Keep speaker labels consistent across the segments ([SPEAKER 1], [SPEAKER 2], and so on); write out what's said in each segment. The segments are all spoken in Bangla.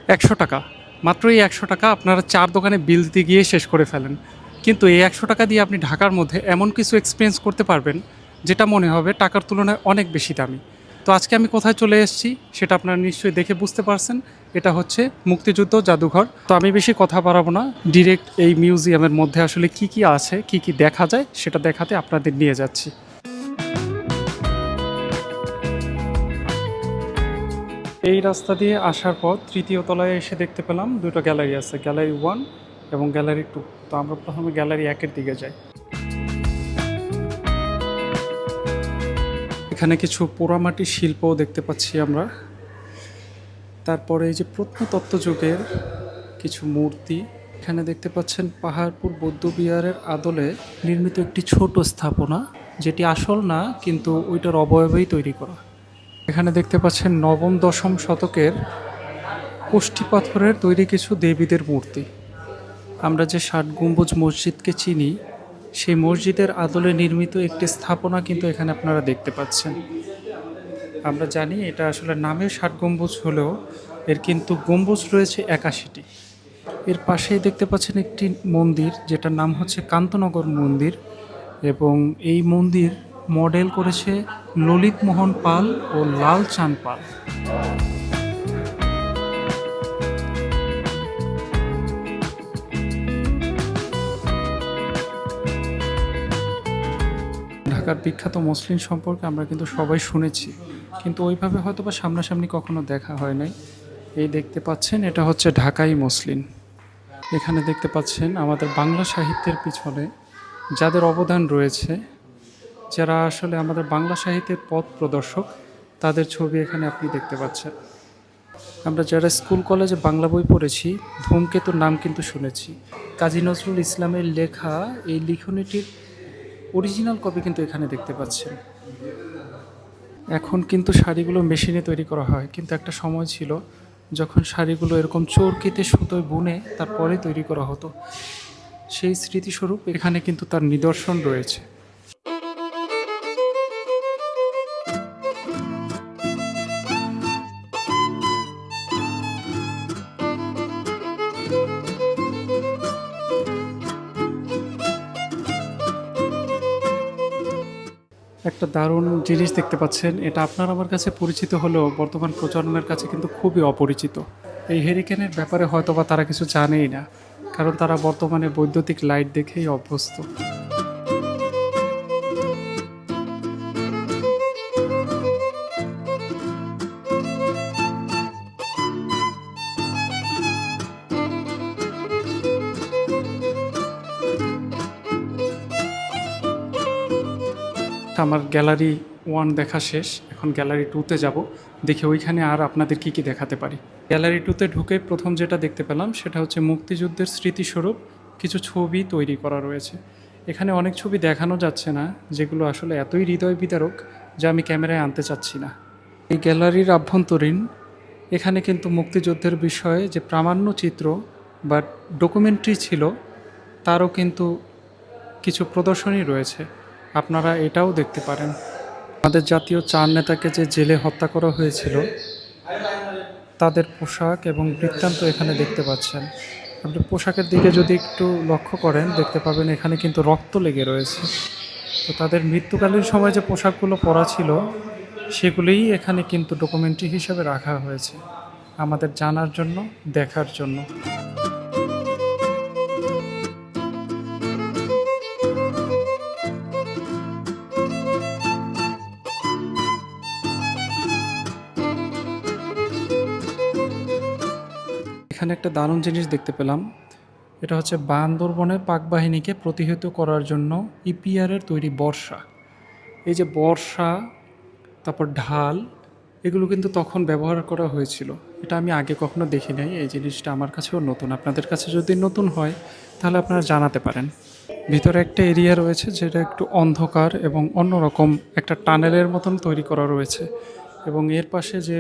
[SPEAKER 1] ১০০ টাকা, মাত্র এই ১০০ টাকা আপনারা ৪ দোকানে বিল দিতে গিয়ে শেষ করে ফেলেন। কিন্তু এই ১০০ টাকা দিয়ে আপনি ঢাকার মধ্যে এমন কিছু এক্সপিরিয়েন্স করতে পারবেন যেটা মনে হবে টাকার তুলনায় অনেক বেশি দামি। তো আজকে আমি কোথায় চলে এসেছি সেটা আপনারা নিশ্চয়ই দেখে বুঝতে পারছেন। এটা হচ্ছে মুক্তিযুদ্ধ জাদুঘর। তো আমি বেশি কথা বাড়াবো না, ডিরেক্ট এই মিউজিয়ামের মধ্যে আসলে কি কি আছে, কি কি দেখা যায় সেটা দেখাতে আপনাদের নিয়ে যাচ্ছি। এই রাস্তা দিয়ে আসার পর তৃতীয় তলায় এসে দেখতে পেলাম দুটো গ্যালারি আছে, গ্যালারি 1 এবং গ্যালারি 2। তো আমরা প্রথমে গ্যালারি 1-এর দিকে যাই। এখানে কিছু পোড়ামাটির শিল্পও দেখতে পাচ্ছি আমরা। তারপরে এই যে প্রত্নতত্ত্ব যুগের কিছু মূর্তি এখানে দেখতে পাচ্ছেন। পাহাড়পুর বৌদ্ধবিহারের আদলে নির্মিত একটি ছোট স্থাপনা, যেটি আসল না কিন্তু ওইটার অবয়বেই তৈরি করা। এখানে দেখতে পাচ্ছেন নবম দশম শতকের কষ্টি পাথরের তৈরি কিছু দেবীদের মূর্তি। আমরা যে ষাট গম্বুজ মসজিদকে চিনি, সেই মসজিদের আদলে নির্মিত একটি স্থাপনা কিন্তু এখানে আপনারা দেখতে পাচ্ছেন। আমরা জানি এটা আসলে নামে ষাট গম্বুজ হলেও এর কিন্তু গম্বুজ রয়েছে ৮১টি। এর পাশেই দেখতে পাচ্ছেন একটি মন্দির যেটার নাম হচ্ছে কান্তনগর মন্দির, এবং এই মন্দির মডেল করেছে ললিত মোহন পাল ও লাল চাঁদ পাল। ঢাকার বিখ্যাত মসলিন সম্পর্কে আমরা কিন্তু সবাই শুনেছি, কিন্তু ওইভাবে হয়তো বা সামনাসামনি কখনো দেখা হয় নাই। এই দেখতে পাচ্ছেন এটা হচ্ছে ঢাকাই মসলিন। এখানে দেখতে পাচ্ছেন আমাদের বাংলা সাহিত্যের পিছনে যাদের অবদান রয়েছে, যারা আসলে আমাদের বাংলা সাহিত্যের পথ প্রদর্শক, তাদের ছবি এখানে আপনি দেখতে পাচ্ছেন। আমরা যারা স্কুল কলেজে বাংলা বই পড়েছি, ধূমকেতুর নাম কিন্তু শুনেছি। কাজী নজরুল ইসলামের লেখা এই লিখনীটির অরিজিনাল কপি কিন্তু এখানে দেখতে পাচ্ছেন। এখন কিন্তু শাড়িগুলো মেশিনে তৈরি করা হয়, কিন্তু একটা সময় ছিল যখন শাড়িগুলো এরকম চরকিতে সুতোয় বুনে তারপরে তৈরি করা হতো। সেই স্মৃতিস্বরূপ এখানে কিন্তু তার নিদর্শন রয়েছে। একটা দারুণ জিনিস দেখতে পাচ্ছেন, এটা আপনার আমার কাছে পরিচিত হলেও বর্তমান প্রজন্মের কাছে কিন্তু খুবই অপরিচিত। এই হেরিকেনের ব্যাপারে হয়তোবা তারা কিছু জানেই না, কারণ তারা বর্তমানে বৈদ্যুতিক লাইট দেখেই অভ্যস্ত। আমার গ্যালারি 1 দেখা শেষ, এখন গ্যালারি 2-তে যাব, দেখি ওইখানে আর আপনাদের কি কি দেখাতে পারি। গ্যালারি 2-তে ঢুকে প্রথম যেটা দেখতে পেলাম সেটা হচ্ছে মুক্তিযুদ্ধের স্মৃতিস্বরূপ কিছু ছবি তৈরি করা রয়েছে। এখানে অনেক ছবি দেখানো যাচ্ছে না, যেগুলো আসলে এতই হৃদয় বিদারক যা আমি ক্যামেরায় আনতে চাচ্ছি না। এই গ্যালারির আভ্যন্তরীণ এখানে কিন্তু মুক্তিযুদ্ধের বিষয়ে যে প্রামাণ্য চিত্র বা ডকুমেন্টারি ছিল, তারও কিন্তু কিছু প্রদর্শনী রয়েছে, আপনারা এটাও দেখতে পারেন। আমাদের জাতীয় 4 নেতাকে যে জেলে হত্যা করা হয়েছিল, তাদের পোশাক এবং বৃত্তান্ত এখানে দেখতে পাচ্ছেন। আপনি পোশাকের দিকে যদি একটু লক্ষ্য করেন দেখতে পাবেন এখানে কিন্তু রক্ত লেগে রয়েছে। তো তাদের মৃত্যুকালীন সময় যে পোশাকগুলো পরা ছিল, সেগুলোই এখানে কিন্তু ডকুমেন্টারি হিসেবে রাখা হয়েছে আমাদের জানার জন্য, দেখার জন্য। এখানে একটা দারুণ জিনিস দেখতে পেলাম, এটা হচ্ছে বান্দরবনের পাকবাহিনীকে প্রতিহত করার জন্য ইপিআরের তৈরি বর্শা। এই যে বর্শা, তারপর ঢাল, এগুলো কিন্তু তখন ব্যবহার করা হয়েছিল। এটা আমি আগে কখনো দেখি নাই, এই জিনিসটা আমার কাছেও নতুন। আপনাদের কাছে যদি নতুন হয় তাহলে আপনারা জানাতে পারেন। ভিতরে একটা এরিয়া রয়েছে যেটা একটু অন্ধকার এবং অন্যরকম, একটা টানেলের মতন তৈরি করা রয়েছে, এবং এর পাশে যে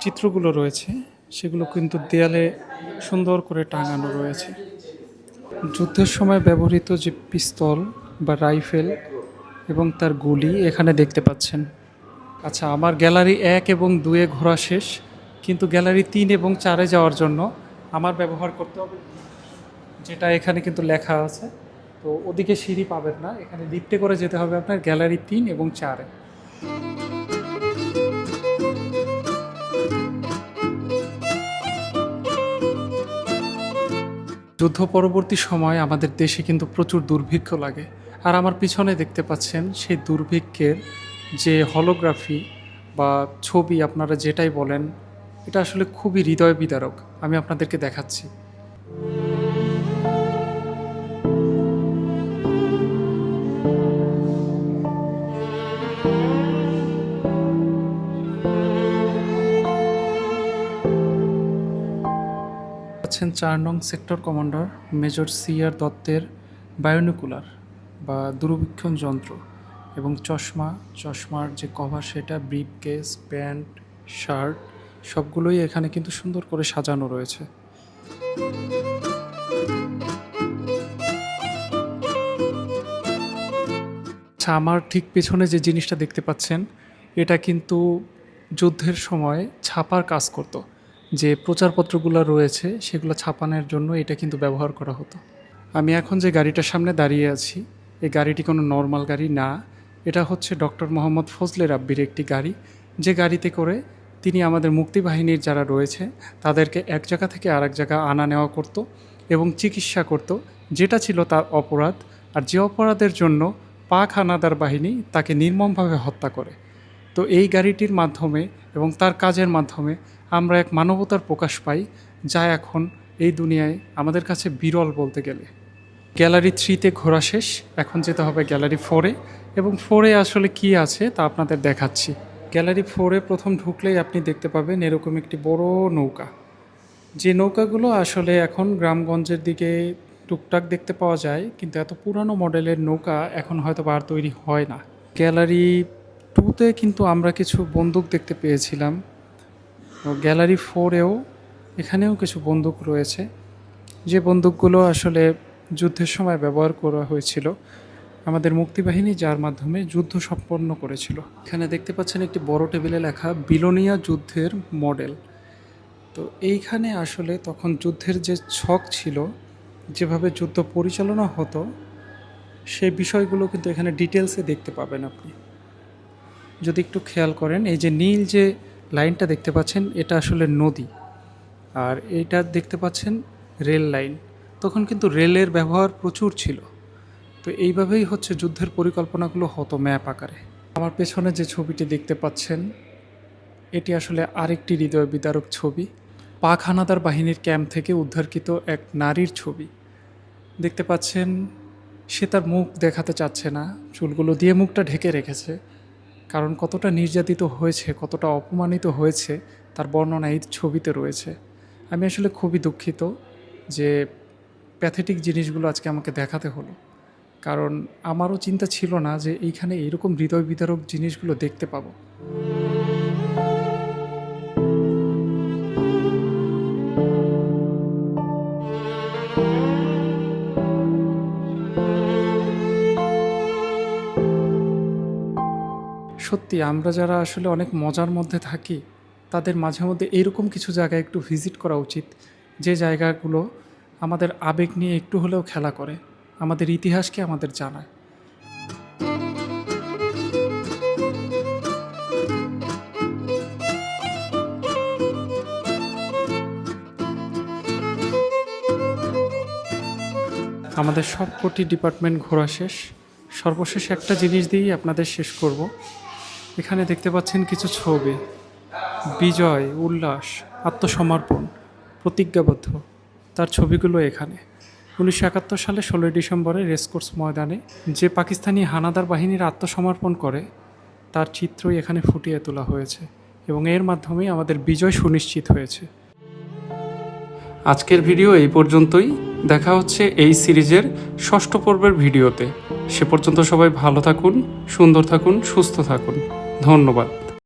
[SPEAKER 1] চিত্রগুলো রয়েছে সেগুলো কিন্তু দেয়ালে সুন্দর করে টাঙানো রয়েছে। যুদ্ধের সময় ব্যবহৃত যে পিস্তল বা রাইফেল এবং তার গুলি এখানে দেখতে পাচ্ছেন। আচ্ছা, আমার গ্যালারি 1 এবং 2-এ ঘোরা শেষ, কিন্তু গ্যালারি 3 এবং 4-এ যাওয়ার জন্য আমার ব্যবহার করতে হবে যেটা এখানে কিন্তু লেখা আছে। তো ওদিকে সিঁড়ি পাবেন না, এখানে লিফটে করে যেতে হবে আপনার গ্যালারি 3 এবং 4-এ। যুদ্ধ পরবর্তী সময় আমাদের দেশে কিন্তু প্রচুর দুর্ভিক্ষ লাগে, আর আমার পিছনে দেখতে পাচ্ছেন সেই দুর্ভিক্ষের যে হলোগ্রাফি বা ছবি, আপনারা যেটাই বলেন, এটা আসলে খুবই হৃদয় বিদারক। আমি আপনাদেরকে দেখাচ্ছি। আছেন 4 নং সেক্টর কমান্ডার মেজর CR দত্তের বায়োনিকুলার বা দূরবীক্ষণ যন্ত্র এবং চশমার যে কভার, সেটা ব্রিফ কেস, প্যান্ট, শার্ট সবগুলোই এখানে কিন্তু সুন্দর করে সাজানো রয়েছে। আচ্ছা, আমার ঠিক পেছনে যে জিনিসটা দেখতে পাচ্ছেন, এটা কিন্তু যুদ্ধের সময় ছাপার কাজ করতো। যে প্রচারপত্রগুলো রয়েছে সেগুলো ছাপানোর জন্য এটা কিন্তু ব্যবহার করা হতো। আমি এখন যে গাড়িটার সামনে দাঁড়িয়ে আছি, এই গাড়িটি কোনো নর্মাল গাড়ি না। এটা হচ্ছে ডক্টর মোহাম্মদ ফজলে রাব্বির একটি গাড়ি, যে গাড়িতে করে তিনি আমাদের মুক্তিবাহিনীর যারা রয়েছে তাদেরকে এক জায়গা থেকে আরেক জায়গা আনা নেওয়া করত এবং চিকিৎসা করত, যেটা ছিল তার অপরাধ। আর যে অপরাধের জন্য পাক হানাদার বাহিনী তাকে নির্মমভাবে হত্যা করে। তো এই গাড়িটির মাধ্যমে এবং তার কাজের মাধ্যমে আমরা এক মানবতার প্রকাশ পাই, যা এখন এই দুনিয়ায় আমাদের কাছে বিরল বলতে গেলে। গ্যালারি 3-তে ঘোরা শেষ, এখন যেতে হবে গ্যালারি 4-এ, এবং 4-এ আসলে কি আছে তা আপনাদের দেখাচ্ছি। গ্যালারি 4-এ প্রথম ঢুকলেই আপনি দেখতে পাবেন এরকম একটি বড় নৌকা, যে নৌকাগুলো আসলে এখন গ্রামগঞ্জের দিকে টুকটাক দেখতে পাওয়া যায়, কিন্তু এত পুরানো মডেলের নৌকা এখন হয়তো আর তৈরি হয় না। গ্যালারি 2-তে কিন্তু আমরা কিছু বন্দুক দেখতে পেয়েছিলাম। গ্যালারি 4-এও এখানেও কিছু বন্দুক রয়েছে, যে বন্দুকগুলো আসলে যুদ্ধের সময় ব্যবহার করা হয়েছিল আমাদের মুক্তিবাহিনী, যার মাধ্যমে যুদ্ধ সম্পন্ন করেছিল। এখানে দেখতে পাচ্ছেন একটি বড় টেবিলে লেখা বিলোনিয়া যুদ্ধের মডেল। তো এইখানে আসলে তখন যুদ্ধের যে ছক ছিল, যেভাবে যুদ্ধ পরিচালনা হতো, সেই বিষয়গুলো কিন্তু এখানে ডিটেলসে দেখতে পাবেন আপনি যদি একটু খেয়াল করেন। এই যে নীল যে লাইনটা দেখতে পাচ্ছেন, এটা আসলে নদী, আর এইটা দেখতে পাচ্ছেন রেল লাইন। তখন কিন্তু রেলের ব্যবহার প্রচুর ছিল। তো এইভাবেই হচ্ছে যুদ্ধের পরিকল্পনাগুলো হতো ম্যাপ আকারে। আমার পেছনে যে ছবিটি দেখতে পাচ্ছেন, এটি আসলে আরেকটি হৃদয় বিদারক ছবি। পাক হানাদার বাহিনীর ক্যাম্প থেকে উদ্ধারকৃত এক নারীর ছবি দেখতে পাচ্ছেন। সে তার মুখ দেখাতে চাচ্ছে না, চুলগুলো দিয়ে মুখটা ঢেকে রেখেছে। কারণ কতটা নির্যাতিত হয়েছে, কতটা অপমানিত হয়েছে, তার বর্ণনা এই ছবিতে রয়েছে। আমি আসলে খুবই দুঃখিত যে প্যাথেটিক জিনিসগুলো আজকে আমাকে দেখাতে হলো, কারণ আমারও চিন্তা ছিল না যে এইখানে এরকম হৃদয় বিদারক জিনিসগুলো দেখতে পাবো। সত্যি আমরা যারা আসলে অনেক মজার মধ্যে থাকি, তাদের মাঝে মধ্যে এইরকম কিছু জায়গায় একটু ভিজিট করা উচিত, যে জায়গাগুলো আমাদের আবেগ নিয়ে একটু হলেও খেলা করে, আমাদের ইতিহাসকে আমাদের জানায়। আমাদের সবকটি ডিপার্টমেন্ট ঘোরা শেষ, সর্বশেষ একটা জিনিস দিয়েই আপনাদের শেষ করব। এখানে দেখতে পাচ্ছেন কিছু ছবি, বিজয়, উল্লাস, আত্মসমর্পণ, প্রতিজ্ঞাবদ্ধ, তার ছবিগুলো এখানে। 1971 সালে 16 ডিসেম্বরে রেসকোর্স ময়দানে যে পাকিস্তানি হানাদার বাহিনীর আত্মসমর্পণ করে, তার চিত্রই এখানে ফুটিয়ে তোলা হয়েছে, এবং এর মাধ্যমেই আমাদের বিজয় সুনিশ্চিত হয়েছে। আজকের ভিডিও এই পর্যন্তই। দেখা হচ্ছে এই সিরিজের 6ষ্ঠ পর্বের ভিডিওতে। সে পর্যন্ত সবাই ভালো থাকুন, সুন্দর থাকুন, সুস্থ থাকুন। ধন্যবাদ।